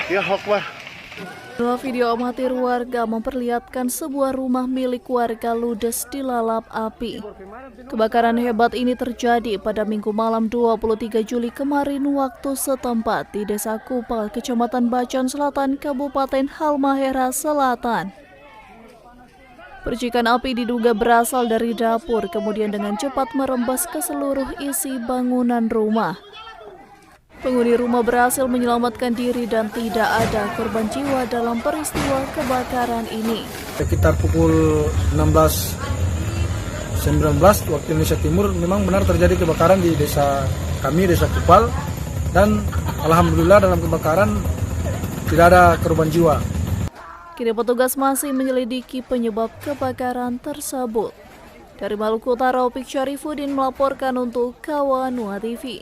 Ya Akbar. Dua video amatir warga memperlihatkan sebuah rumah milik warga ludes dilalap api. Kebakaran hebat ini terjadi pada Minggu malam 23 Juli kemarin waktu setempat di Desa Kupal, Kecamatan Bacan Selatan, Kabupaten Halmahera Selatan. Percikan api diduga berasal dari dapur, kemudian dengan cepat merembes ke seluruh isi bangunan rumah. Penghuni rumah berhasil menyelamatkan diri dan tidak ada korban jiwa dalam peristiwa kebakaran ini. Sekitar pukul 16.19 waktu Indonesia Timur memang benar terjadi kebakaran di desa kami, Desa Kupal, dan alhamdulillah dalam kebakaran tidak ada korban jiwa. Kini petugas masih menyelidiki penyebab kebakaran tersebut. Dari Maluku Utara, Opik Syarifuddin melaporkan untuk Kawanua TV.